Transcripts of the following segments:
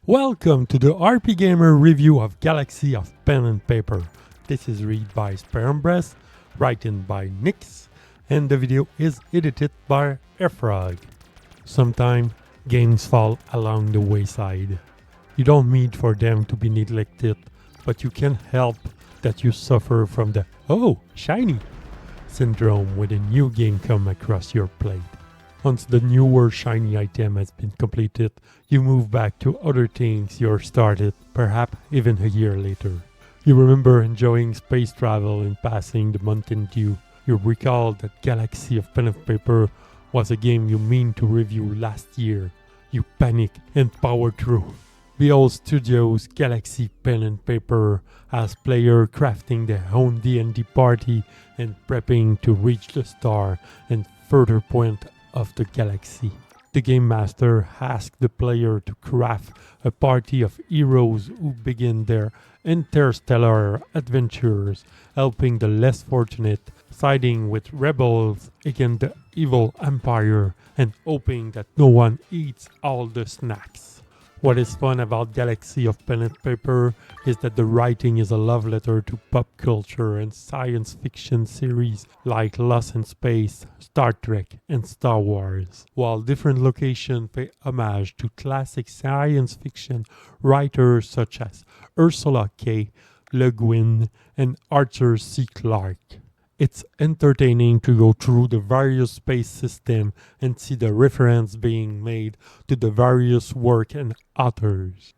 Welcome to the RPGamer review of Galaxy of Pen and Paper. This is read by Spearumbress, written by Nix, and the video is edited by Efrog. Sometimes games fall along the wayside. You don't mean for them to be neglected, but you can't help that you suffer from the "oh, shiny" syndrome when a new game comes across your plate. Once the newer shiny item has been completed, you move back to other things you started, perhaps even a year later. You remember enjoying space travel and passing the Mountain Dew. You recall that Galaxy of Pen and Paper was a game you mean to review last year. You panic and power through. Behold Studios' Galaxy Pen and Paper as player crafting their own D&D party and prepping to reach the star and further point of the galaxy. The game master asks the player to craft a party of heroes who begin their interstellar adventures, helping the less fortunate, siding with rebels against the evil empire, and hoping that no one eats all the snacks. What is fun about Galaxy of Pen and Paper is that the writing is a love letter to pop culture and science fiction series like Lost in Space, Star Trek, and Star Wars, while different locations pay homage to classic science fiction writers such as Ursula K. Le Guin and Arthur C. Clarke. It's entertaining to go through the various space systems and see the reference being made to the various work and authors.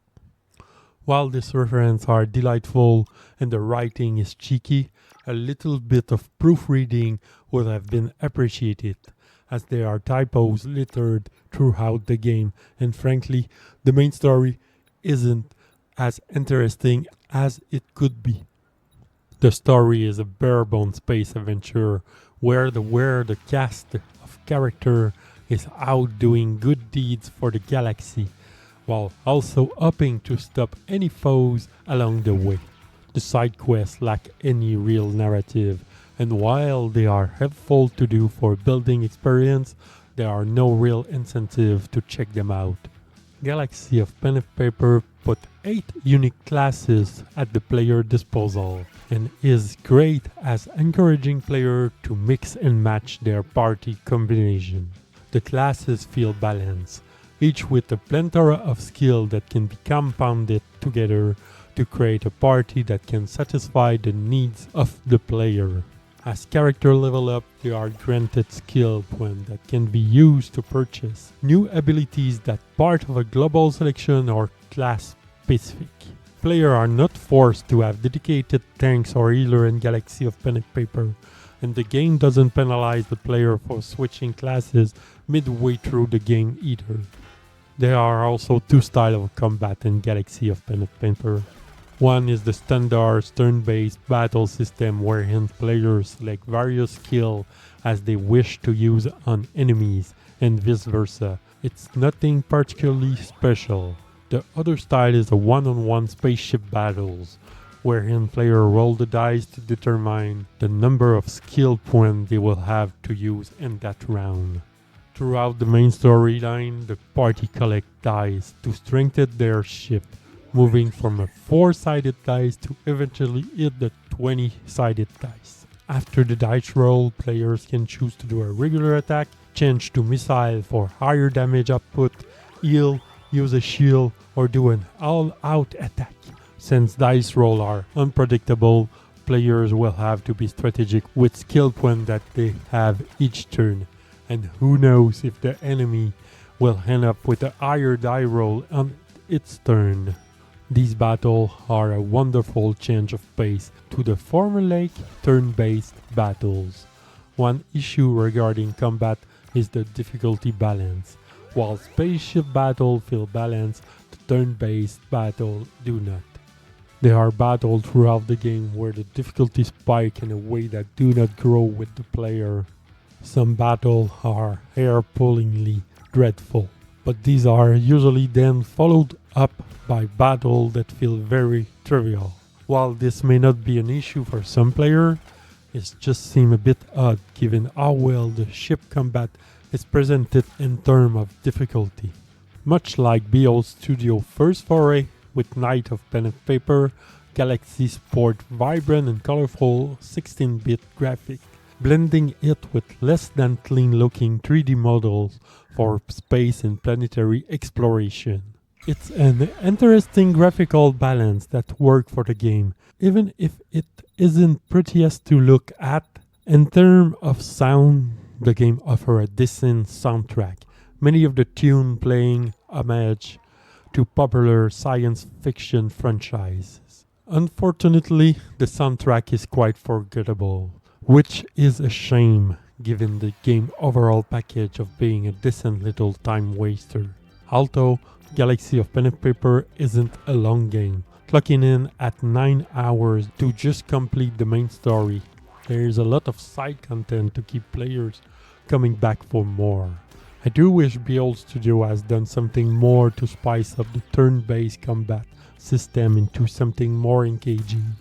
While these references are delightful and the writing is cheeky, a little bit of proofreading would have been appreciated, as there are typos littered throughout the game, and frankly, the main story isn't as interesting as it could be. The story is a bare-bones space adventure where the cast of character is out doing good deeds for the galaxy, while also hoping to stop any foes along the way. The side quests lack any real narrative, and while they are helpful to do for building experience, there are no real incentive to check them out. Galaxy of Pen and Paper put 8 unique classes at the player disposal and is great as encouraging players to mix and match their party combination. The classes feel balanced, each with a plethora of skill that can be compounded together to create a party that can satisfy the needs of the player. As character level up, they are granted skill points that can be used to purchase new abilities that part of a global selection or class specific. Players are not forced to have dedicated tanks or healer in Galaxy of Pen and Paper, and the game doesn't penalize the player for switching classes midway through the game either. There are also 2 styles of combat in Galaxy of Pen and Paper. One is the standard turn-based battle system wherein players select various skills as they wish to use on enemies, and vice versa. It's nothing particularly special. The other style is the one-on-one spaceship battles, wherein players roll the dice to determine the number of skill points they will have to use in that round. Throughout the main storyline, the party collects dice to strengthen their ship, moving from a 4-sided dice to eventually hit the 20-sided dice. After the dice roll, players can choose to do a regular attack, change to missile for higher damage output, heal, use a shield, or do an all-out attack. Since dice rolls are unpredictable, players will have to be strategic with skill points that they have each turn, and who knows if the enemy will end up with a higher die roll on its turn. These battles are a wonderful change of pace to the formulaic turn-based battles. One issue regarding combat is the difficulty balance. While spaceship battles feel balanced, the turn-based battles do not. There are battles throughout the game where the difficulty spike in a way that do not grow with the player. Some battles are hair-pullingly dreadful, but these are usually then followed up by battles that feel very trivial. While this may not be an issue for some players, it just seems a bit odd given how well the ship combat is presented in terms of difficulty. Much like Beale's studio first foray with Night of Pen and Paper, Galaxy sport vibrant and colorful 16-bit graphics, blending it with less than clean-looking 3D models for space and planetary exploration. It's an interesting graphical balance that works for the game, even if it isn't prettiest to look at. In terms of sound, the game offers a decent soundtrack, many of the tunes playing homage to popular science fiction franchises. Unfortunately, the soundtrack is quite forgettable, which is a shame given the game's overall package of being a decent little time waster. Although Galaxy of Pen and Paper isn't a long game, clocking in at 9 hours to just complete the main story. There's a lot of side content to keep players coming back for more. I do wish Beale Studio has done something more to spice up the turn-based combat system into something more engaging,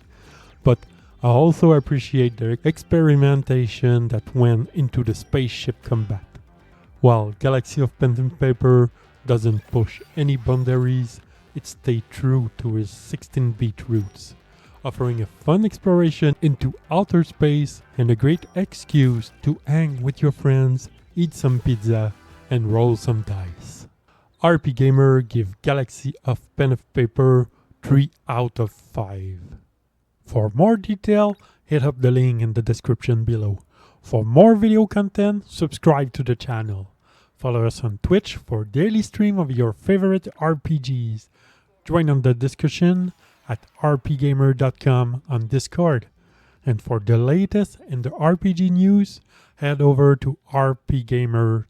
but I also appreciate the experimentation that went into the spaceship combat. While Galaxy of Pen and Paper doesn't push any boundaries, it stayed true to its 16-bit roots, offering a fun exploration into outer space and a great excuse to hang with your friends, eat some pizza, and roll some dice. RPGamer give Galaxy of Pen and Paper 3 out of 5. For more detail, hit up the link in the description below. For more video content, subscribe to the channel. Follow us on Twitch for daily stream of your favorite RPGs. Join on the discussion at rpgamer.com on Discord. And for the latest in the RPG news, head over to rpgamer.com.